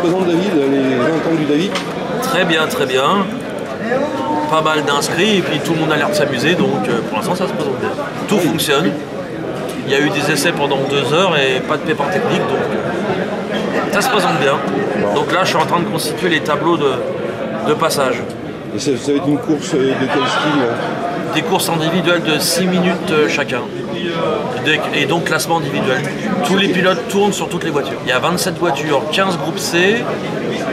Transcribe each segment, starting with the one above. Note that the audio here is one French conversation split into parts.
présente David, les 20 ans du David? Très bien, très bien. Pas mal d'inscrits et puis tout le monde a l'air de s'amuser, donc pour l'instant ça se présente bien. Tout fonctionne. Il y a eu des essais pendant 2 heures et pas de pépin technique, donc ça se présente bien. Donc là je suis en train de constituer les tableaux de passage. Et ça va être une course de quel style? Des courses individuelles de 6 minutes chacun. Et donc classement individuel. Tous les pilotes tournent sur toutes les voitures. Il y a 27 voitures, 15 groupes C,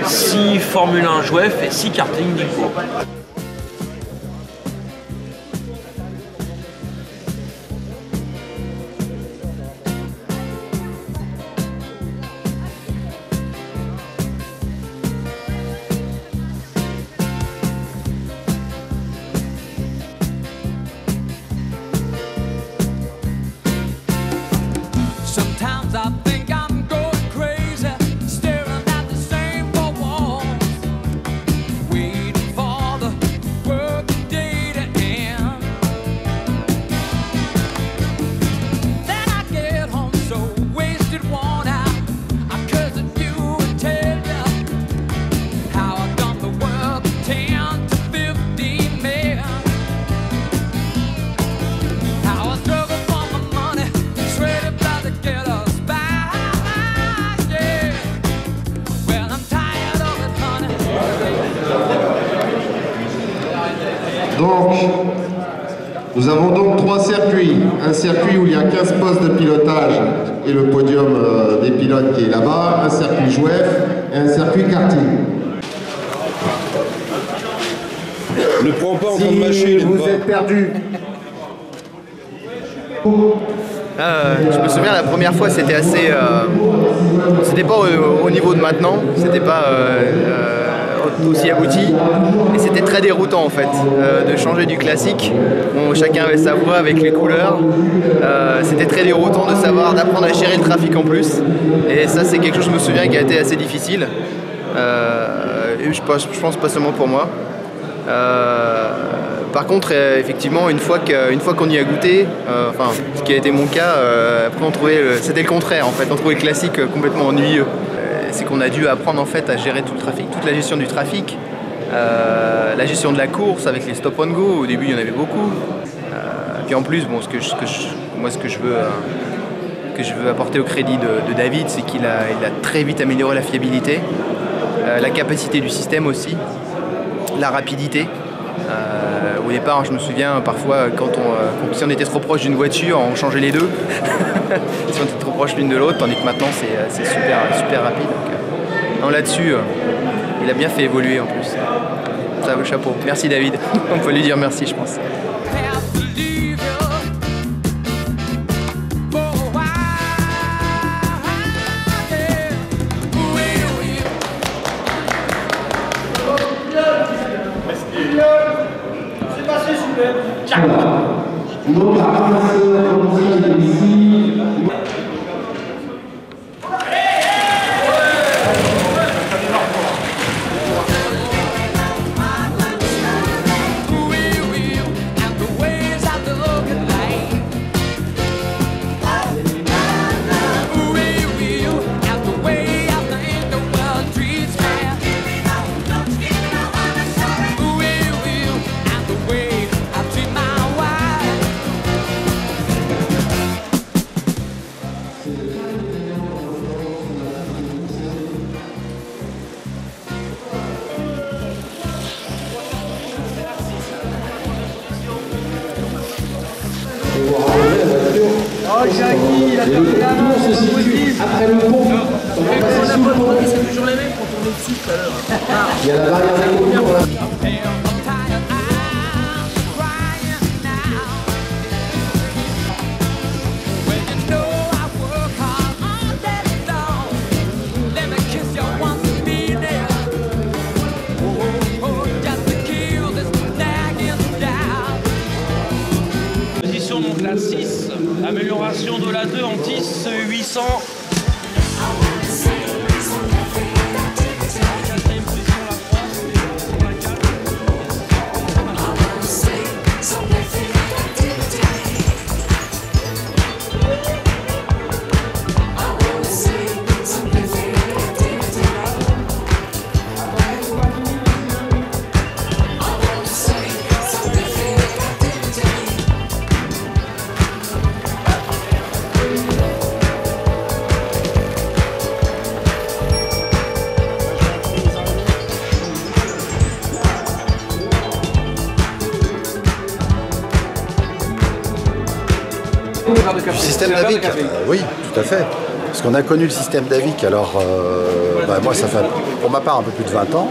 6 Formule 1 Jouef et 6 karting Nico. Sometimes I think I'm going crazy, staring at the same four walls, waiting for the working day to end. Then I get home so wasted, worn out, I curse at you and tell you how I've done the work of 10 to 15 men. How I struggle for my money, sweaty blood to get us by, yeah. Well, I'm tired of it, honey. Donc, nous avons donc 3 circuits. Un circuit où il y a 15 postes de pilotage et le podium des pilotes qui est là-bas, un circuit Jouef et un circuit karting. Ne prends pas en train de Si mâcher, vous êtes perdu, je me souviens la première fois c'était assez c'était pas au niveau de maintenant, c'était pas aussi abouti et c'était très déroutant en fait de changer du classique. Bon, chacun avait sa voix avec les couleurs, c'était très déroutant de savoir, d'apprendre à gérer le trafic en plus, et ça c'est quelque chose je me souviens qui a été assez difficile, et je pense pas seulement pour moi. Par contre, effectivement, une fois qu'on y a goûté, enfin, ce qui a été mon cas, après on trouvait, c'était le contraire en fait, on trouvait le classique complètement ennuyeux. C'est qu'on a dû apprendre en fait à gérer tout le trafic, toute la gestion du trafic, la gestion de la course avec les stop and go. Au début, il y en avait beaucoup. Puis en plus, bon, ce que je veux apporter au crédit de David, c'est qu'il a très vite amélioré la fiabilité, la capacité du système aussi, la rapidité. Au départ, je me souviens parfois si on était trop proche d'une voiture, on changeait les deux. Si on était trop proche l'une de l'autre, tandis que maintenant c'est super rapide. Donc, là-dessus, il a bien fait évoluer en plus. Ça vaut le chapeau. Merci David. On peut lui dire merci, je pense. Oh, Jackie, il a perdu la main, c'est pas possible. Après le pont, on va passer sous le pont. C'est toujours les mêmes quand on est dessus tout à l'heure. il y a la barrière des cours. Donc la 6, amélioration de la 2 en 10 800. Du système Davic, oui, tout à fait. Parce qu'on a connu le système Davic, alors moi ça fait pour ma part un peu plus de 20 ans.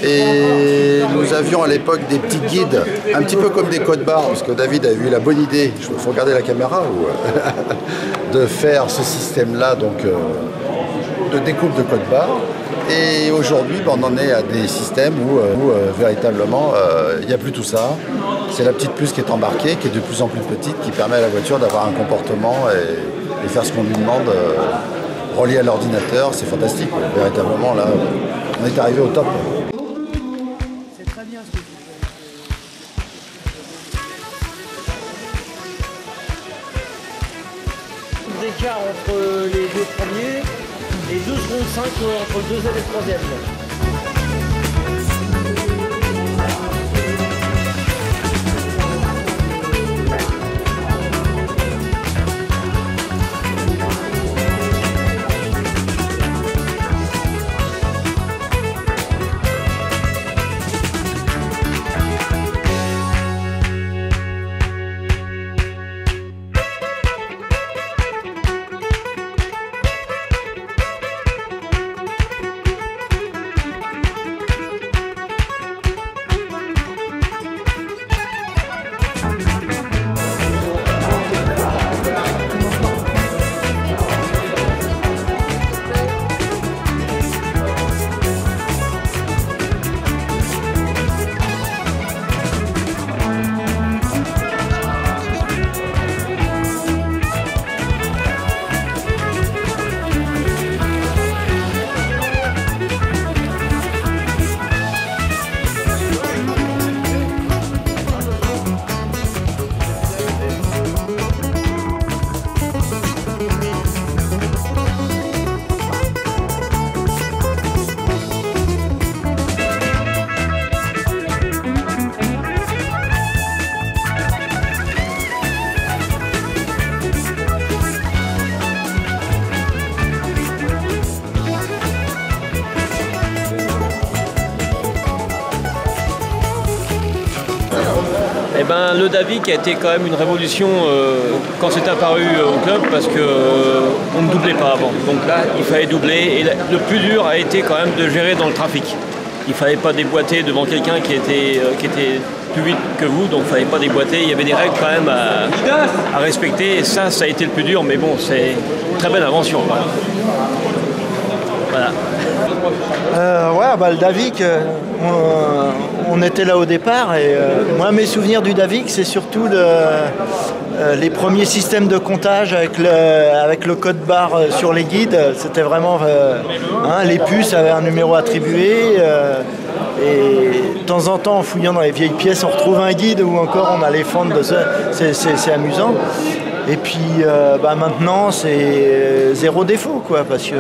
Et nous avions à l'époque des petits guides, un petit peu comme des codes barres, parce que David a eu la bonne idée, il faut regarder la caméra, de faire ce système-là, donc de découpe de codes barres. Et aujourd'hui, on en est à des systèmes où véritablement, il n'y a plus tout ça. C'est la petite puce qui est embarquée, qui est de plus en plus petite, qui permet à la voiture d'avoir un comportement et faire ce qu'on lui demande, relié à l'ordinateur. C'est fantastique, véritablement, là, on est arrivé au top. D'écart entre les deux premiers et 2,5 secondes entre le deuxième et le troisième. Eh ben, le Davic a été quand même une révolution quand c'est apparu au club parce qu'on ne doublait pas avant. Donc là, il fallait doubler et le plus dur a été quand même de gérer dans le trafic. Il ne fallait pas déboîter devant quelqu'un qui était plus vite que vous, donc il ne fallait pas déboîter. Il y avait des règles quand même à respecter et ça a été le plus dur, mais bon, c'est une très belle invention. Voilà. Le Davic, on était là au départ et moi mes souvenirs du Davic c'est surtout les premiers systèmes de comptage avec le code barre sur les guides. C'était vraiment les puces avaient un numéro attribué et de temps en temps en fouillant dans les vieilles pièces on retrouve un guide ou encore on a les fentes de ça, c'est amusant. Et puis maintenant c'est zéro défaut quoi, parce qu'il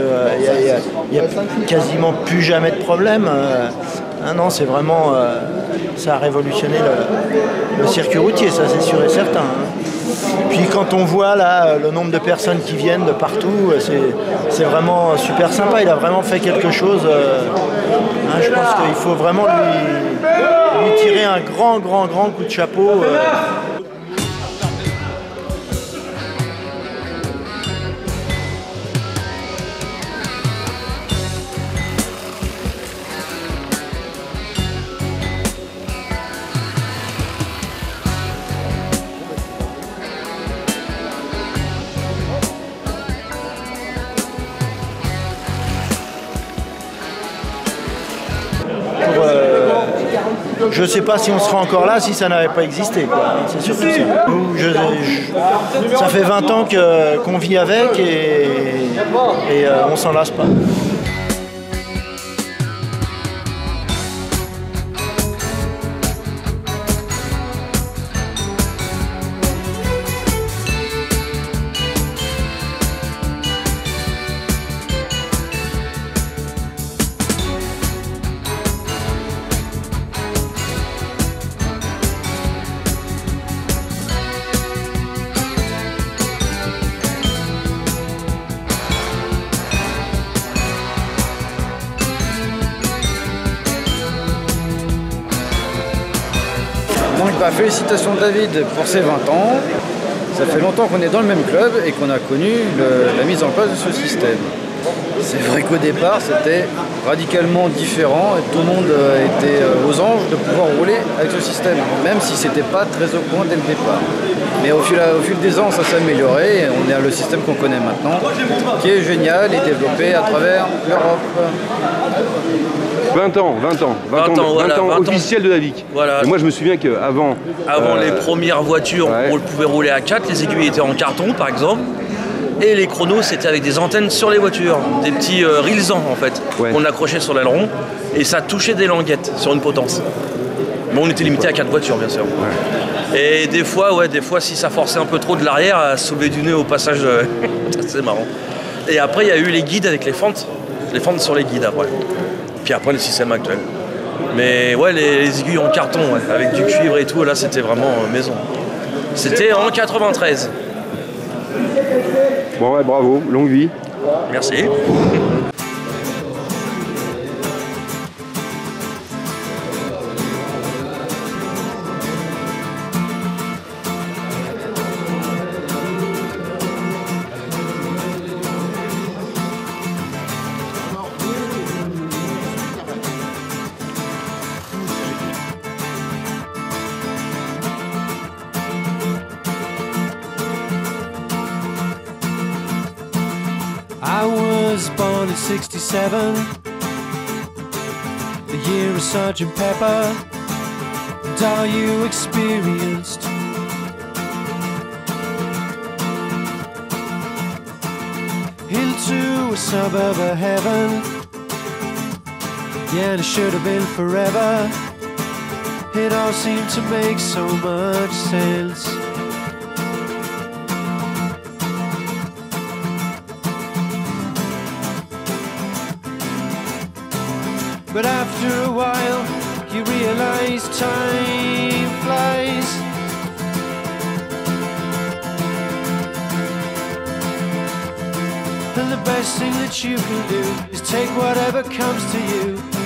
n'y a quasiment plus jamais de problème. Non, c'est vraiment ça a révolutionné le circuit routier, ça c'est sûr et certain. Puis quand on voit là le nombre de personnes qui viennent de partout, c'est vraiment super sympa. Il a vraiment fait quelque chose. Je pense qu'il faut vraiment lui tirer un grand coup de chapeau. Je ne sais pas si on serait encore là si ça n'avait pas existé. C'est surtout ça. Nous, ça fait 20 ans qu'on vit avec et on s'en lasse pas. Donc félicitations David pour ses 20 ans. Ça fait longtemps qu'on est dans le même club et qu'on a connu la mise en place de ce système. C'est vrai qu'au départ, c'était radicalement différent et tout le monde était aux anges de pouvoir rouler avec ce système, même si c'était pas très au point dès le départ. Mais au fil des ans, ça s'est amélioré et on est à le système qu'on connaît maintenant, qui est génial et développé à travers l'Europe. 20 ans officiels de Davic. Voilà. Et moi je me souviens qu'avant... Avant les premières voitures, on pouvait rouler à 4, les aiguilles étaient en carton par exemple. Et les chronos, c'était avec des antennes sur les voitures, des petits rilsans en fait, qu'on accrochait sur l'aileron, et ça touchait des languettes sur une potence. Bon, on était limité à 4 voitures bien sûr. Et des fois, si ça forçait un peu trop de l'arrière, à sauver du nez au passage, c'est marrant. Et après, il y a eu les guides avec les fentes sur les guides après. Puis après, le système actuel. Mais ouais, les aiguilles en carton, avec du cuivre et tout, là, c'était vraiment maison. C'était en 93. Bon ouais, bravo, longue vie. Merci. I was born in '67, the year of Sgt. Pepper, and all you experienced. Into a suburb of heaven, yeah, and it should have been forever. It all seemed to make so much sense. But after a while, you realize time flies. And the best thing that you can do is take whatever comes to you.